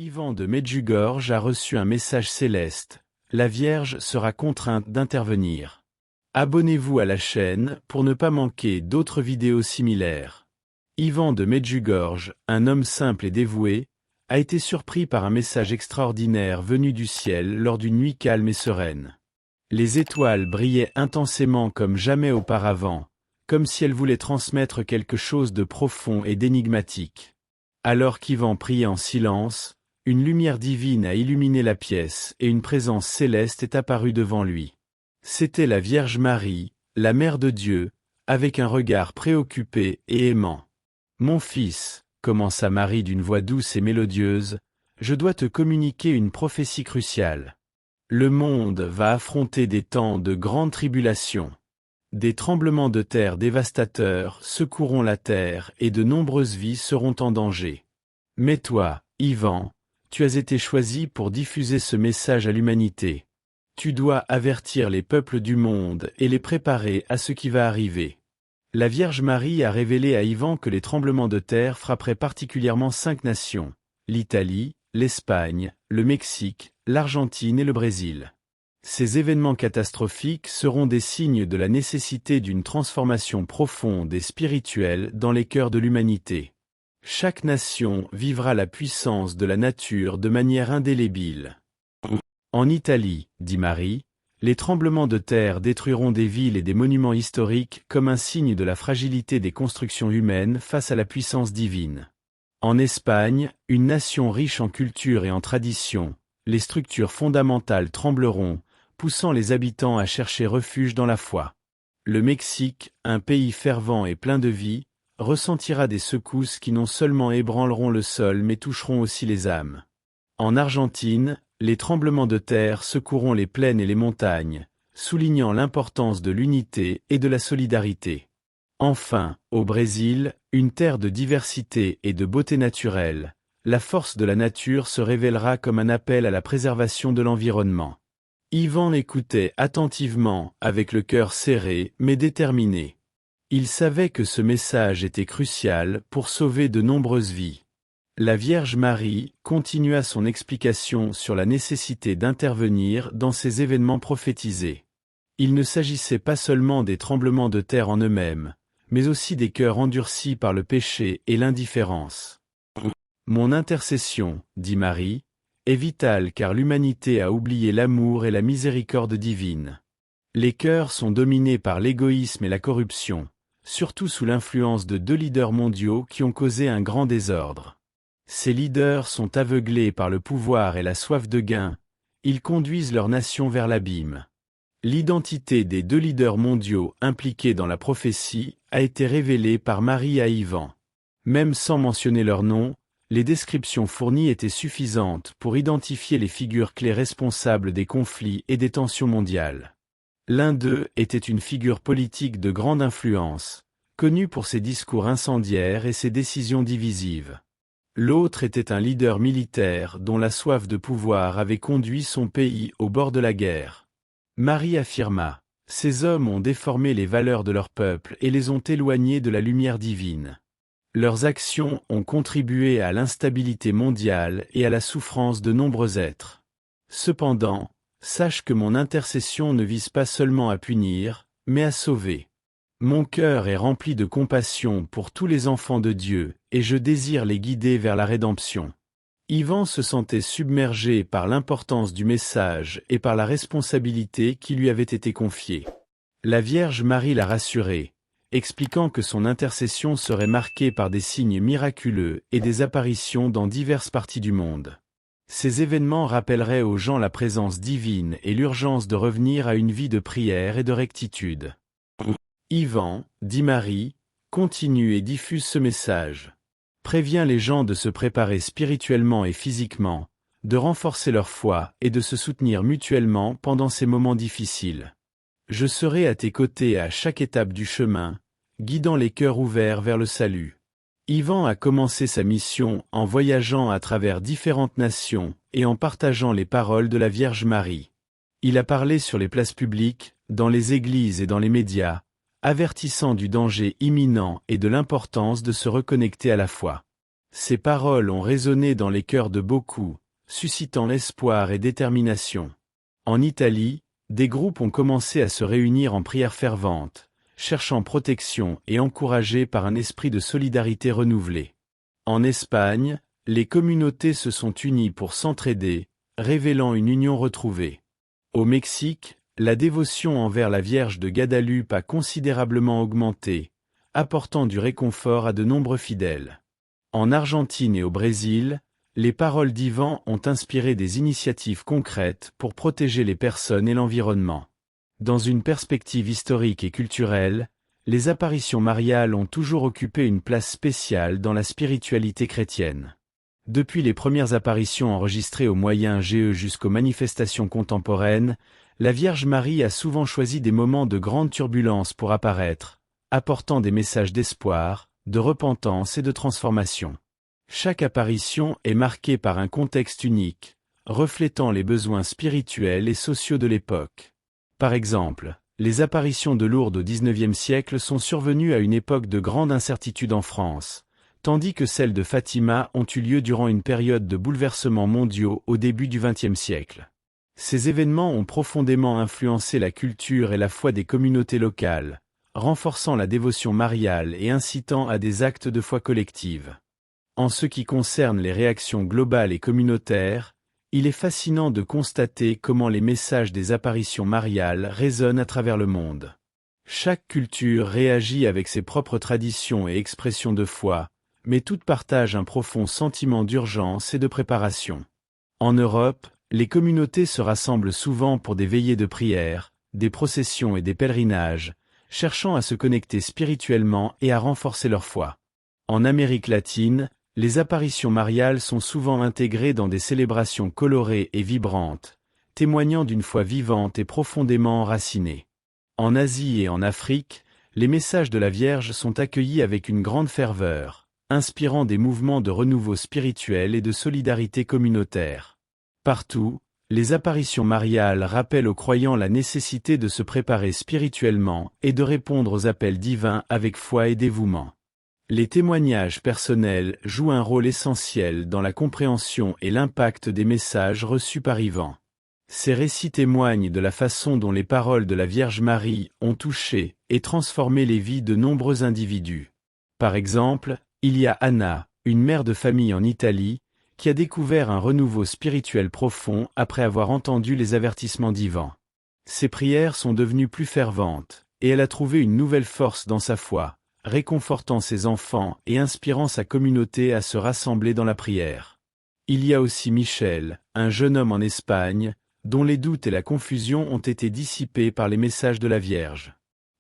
Ivan de Medjugorje a reçu un message céleste. La Vierge sera contrainte d'intervenir. Abonnez-vous à la chaîne pour ne pas manquer d'autres vidéos similaires. Ivan de Medjugorje, un homme simple et dévoué, a été surpris par un message extraordinaire venu du ciel lors d'une nuit calme et sereine. Les étoiles brillaient intensément comme jamais auparavant, comme si elles voulaient transmettre quelque chose de profond et d'énigmatique. Alors qu'Ivan priait en silence, une lumière divine a illuminé la pièce et une présence céleste est apparue devant lui. C'était la Vierge Marie, la Mère de Dieu, avec un regard préoccupé et aimant. « Mon fils, » commença Marie d'une voix douce et mélodieuse, « je dois te communiquer une prophétie cruciale. Le monde va affronter des temps de grande tribulation. Des tremblements de terre dévastateurs secoueront la terre et de nombreuses vies seront en danger. Mais toi, Ivan, tu as été choisi pour diffuser ce message à l'humanité. Tu dois avertir les peuples du monde et les préparer à ce qui va arriver. » La Vierge Marie a révélé à Ivan que les tremblements de terre frapperaient particulièrement 5 nations, l'Italie, l'Espagne, le Mexique, l'Argentine et le Brésil. Ces événements catastrophiques seront des signes de la nécessité d'une transformation profonde et spirituelle dans les cœurs de l'humanité. Chaque nation vivra la puissance de la nature de manière indélébile. En Italie, dit Marie, les tremblements de terre détruiront des villes et des monuments historiques comme un signe de la fragilité des constructions humaines face à la puissance divine. En Espagne, une nation riche en culture et en tradition, les structures fondamentales trembleront, poussant les habitants à chercher refuge dans la foi. Le Mexique, un pays fervent et plein de vie, ressentira des secousses qui non seulement ébranleront le sol mais toucheront aussi les âmes. En Argentine, les tremblements de terre secoueront les plaines et les montagnes, soulignant l'importance de l'unité et de la solidarité. Enfin, au Brésil, une terre de diversité et de beauté naturelle, la force de la nature se révélera comme un appel à la préservation de l'environnement. Ivan écoutait attentivement, avec le cœur serré mais déterminé. Il savait que ce message était crucial pour sauver de nombreuses vies. La Vierge Marie continua son explication sur la nécessité d'intervenir dans ces événements prophétisés. Il ne s'agissait pas seulement des tremblements de terre en eux-mêmes, mais aussi des cœurs endurcis par le péché et l'indifférence. « Mon intercession, dit Marie, est vitale car l'humanité a oublié l'amour et la miséricorde divine. Les cœurs sont dominés par l'égoïsme et la corruption, surtout sous l'influence de 2 leaders mondiaux qui ont causé un grand désordre. Ces leaders sont aveuglés par le pouvoir et la soif de gain, ils conduisent leur nation vers l'abîme. L'identité des 2 leaders mondiaux impliqués dans la prophétie a été révélée par Marie à Ivan. Même sans mentionner leur nom, les descriptions fournies étaient suffisantes pour identifier les figures clés responsables des conflits et des tensions mondiales. L'un d'eux était une figure politique de grande influence, connue pour ses discours incendiaires et ses décisions divisives. L'autre était un leader militaire dont la soif de pouvoir avait conduit son pays au bord de la guerre. Marie affirma, « Ces hommes ont déformé les valeurs de leur peuple et les ont éloignés de la lumière divine. Leurs actions ont contribué à l'instabilité mondiale et à la souffrance de nombreux êtres. Cependant, sache que mon intercession ne vise pas seulement à punir, mais à sauver. Mon cœur est rempli de compassion pour tous les enfants de Dieu, et je désire les guider vers la rédemption. » Ivan se sentait submergé par l'importance du message et par la responsabilité qui lui avait été confiée. La Vierge Marie l'a rassuré, expliquant que son intercession serait marquée par des signes miraculeux et des apparitions dans diverses parties du monde. Ces événements rappelleraient aux gens la présence divine et l'urgence de revenir à une vie de prière et de rectitude. Ivan, dit Marie, continue et diffuse ce message. Préviens les gens de se préparer spirituellement et physiquement, de renforcer leur foi et de se soutenir mutuellement pendant ces moments difficiles. Je serai à tes côtés à chaque étape du chemin, guidant les cœurs ouverts vers le salut. Ivan a commencé sa mission en voyageant à travers différentes nations et en partageant les paroles de la Vierge Marie. Il a parlé sur les places publiques, dans les églises et dans les médias, avertissant du danger imminent et de l'importance de se reconnecter à la foi. Ces paroles ont résonné dans les cœurs de beaucoup, suscitant l'espoir et détermination. En Italie, des groupes ont commencé à se réunir en prière fervente, cherchant protection et encouragés par un esprit de solidarité renouvelé. En Espagne, les communautés se sont unies pour s'entraider, révélant une union retrouvée. Au Mexique, la dévotion envers la Vierge de Guadalupe a considérablement augmenté, apportant du réconfort à de nombreux fidèles. En Argentine et au Brésil, les paroles d'Ivan ont inspiré des initiatives concrètes pour protéger les personnes et l'environnement. Dans une perspective historique et culturelle, les apparitions mariales ont toujours occupé une place spéciale dans la spiritualité chrétienne. Depuis les premières apparitions enregistrées au Moyen-Âge jusqu'aux manifestations contemporaines, la Vierge Marie a souvent choisi des moments de grande turbulence pour apparaître, apportant des messages d'espoir, de repentance et de transformation. Chaque apparition est marquée par un contexte unique, reflétant les besoins spirituels et sociaux de l'époque. Par exemple, les apparitions de Lourdes au XIXe siècle sont survenues à une époque de grande incertitude en France, tandis que celles de Fatima ont eu lieu durant une période de bouleversements mondiaux au début du XXe siècle. Ces événements ont profondément influencé la culture et la foi des communautés locales, renforçant la dévotion mariale et incitant à des actes de foi collective. En ce qui concerne les réactions globales et communautaires, il est fascinant de constater comment les messages des apparitions mariales résonnent à travers le monde. Chaque culture réagit avec ses propres traditions et expressions de foi, mais toutes partagent un profond sentiment d'urgence et de préparation. En Europe, les communautés se rassemblent souvent pour des veillées de prière, des processions et des pèlerinages, cherchant à se connecter spirituellement et à renforcer leur foi. En Amérique latine, les apparitions mariales sont souvent intégrées dans des célébrations colorées et vibrantes, témoignant d'une foi vivante et profondément enracinée. En Asie et en Afrique, les messages de la Vierge sont accueillis avec une grande ferveur, inspirant des mouvements de renouveau spirituel et de solidarité communautaire. Partout, les apparitions mariales rappellent aux croyants la nécessité de se préparer spirituellement et de répondre aux appels divins avec foi et dévouement. Les témoignages personnels jouent un rôle essentiel dans la compréhension et l'impact des messages reçus par Ivan. Ces récits témoignent de la façon dont les paroles de la Vierge Marie ont touché et transformé les vies de nombreux individus. Par exemple, il y a Anna, une mère de famille en Italie, qui a découvert un renouveau spirituel profond après avoir entendu les avertissements d'Ivan. Ses prières sont devenues plus ferventes, et elle a trouvé une nouvelle force dans sa foi, réconfortant ses enfants et inspirant sa communauté à se rassembler dans la prière. Il y a aussi Michel, un jeune homme en Espagne, dont les doutes et la confusion ont été dissipés par les messages de la Vierge.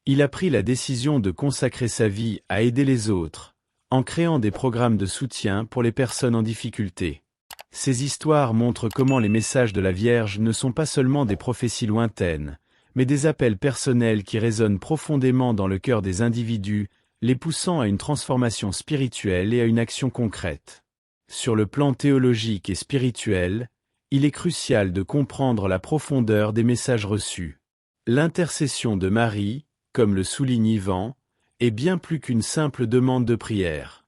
Il a pris la décision de consacrer sa vie à aider les autres, en créant des programmes de soutien pour les personnes en difficulté. Ces histoires montrent comment les messages de la Vierge ne sont pas seulement des prophéties lointaines, mais des appels personnels qui résonnent profondément dans le cœur des individus, les poussant à une transformation spirituelle et à une action concrète. Sur le plan théologique et spirituel, il est crucial de comprendre la profondeur des messages reçus. L'intercession de Marie, comme le souligne Ivan, est bien plus qu'une simple demande de prière.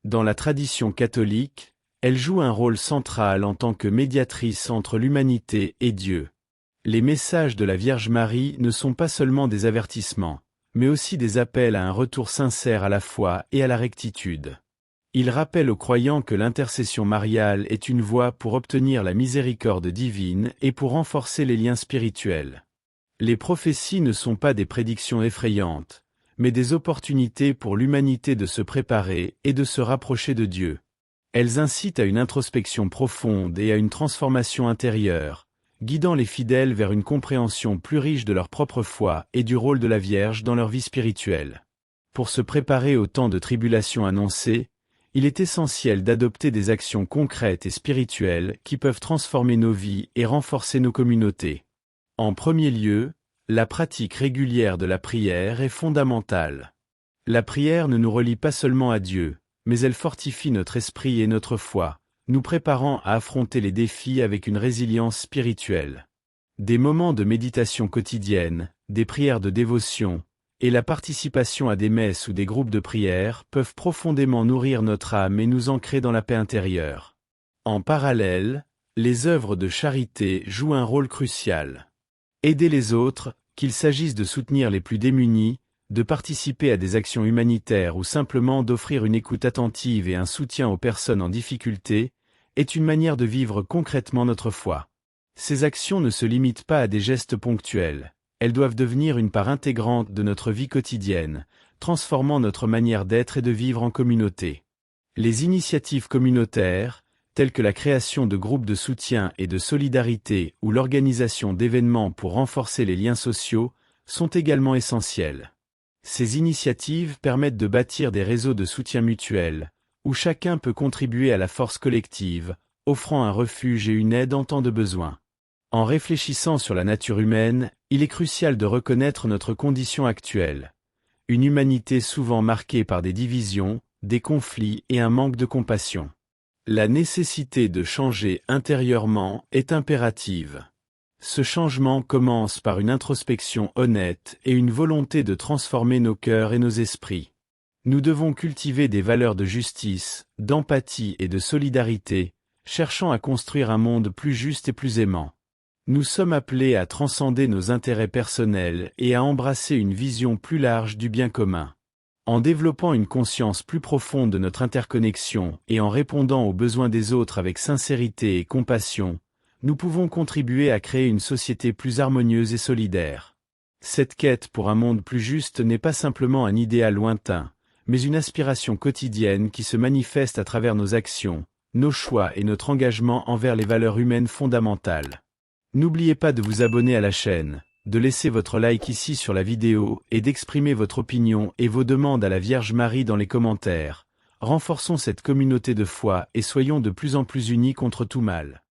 Dans la tradition catholique, elle joue un rôle central en tant que médiatrice entre l'humanité et Dieu. Les messages de la Vierge Marie ne sont pas seulement des avertissements, mais aussi des appels à un retour sincère à la foi et à la rectitude. Ils rappellent aux croyants que l'intercession mariale est une voie pour obtenir la miséricorde divine et pour renforcer les liens spirituels. Les prophéties ne sont pas des prédictions effrayantes, mais des opportunités pour l'humanité de se préparer et de se rapprocher de Dieu. Elles incitent à une introspection profonde et à une transformation intérieure, guidant les fidèles vers une compréhension plus riche de leur propre foi et du rôle de la Vierge dans leur vie spirituelle. Pour se préparer au temps de tribulation annoncé, il est essentiel d'adopter des actions concrètes et spirituelles qui peuvent transformer nos vies et renforcer nos communautés. En premier lieu, la pratique régulière de la prière est fondamentale. La prière ne nous relie pas seulement à Dieu, mais elle fortifie notre esprit et notre foi, nous préparant à affronter les défis avec une résilience spirituelle. Des moments de méditation quotidienne, des prières de dévotion, et la participation à des messes ou des groupes de prière peuvent profondément nourrir notre âme et nous ancrer dans la paix intérieure. En parallèle, les œuvres de charité jouent un rôle crucial. Aider les autres, qu'il s'agisse de soutenir les plus démunis, de participer à des actions humanitaires ou simplement d'offrir une écoute attentive et un soutien aux personnes en difficulté, est une manière de vivre concrètement notre foi. Ces actions ne se limitent pas à des gestes ponctuels, elles doivent devenir une part intégrante de notre vie quotidienne, transformant notre manière d'être et de vivre en communauté. Les initiatives communautaires, telles que la création de groupes de soutien et de solidarité ou l'organisation d'événements pour renforcer les liens sociaux, sont également essentielles. Ces initiatives permettent de bâtir des réseaux de soutien mutuel, où chacun peut contribuer à la force collective, offrant un refuge et une aide en temps de besoin. En réfléchissant sur la nature humaine, il est crucial de reconnaître notre condition actuelle. Une humanité souvent marquée par des divisions, des conflits et un manque de compassion. La nécessité de changer intérieurement est impérative. Ce changement commence par une introspection honnête et une volonté de transformer nos cœurs et nos esprits. Nous devons cultiver des valeurs de justice, d'empathie et de solidarité, cherchant à construire un monde plus juste et plus aimant. Nous sommes appelés à transcender nos intérêts personnels et à embrasser une vision plus large du bien commun. En développant une conscience plus profonde de notre interconnexion et en répondant aux besoins des autres avec sincérité et compassion, nous pouvons contribuer à créer une société plus harmonieuse et solidaire. Cette quête pour un monde plus juste n'est pas simplement un idéal lointain, mais une aspiration quotidienne qui se manifeste à travers nos actions, nos choix et notre engagement envers les valeurs humaines fondamentales. N'oubliez pas de vous abonner à la chaîne, de laisser votre like ici sur la vidéo et d'exprimer votre opinion et vos demandes à la Vierge Marie dans les commentaires. Renforçons cette communauté de foi et soyons de plus en plus unis contre tout mal.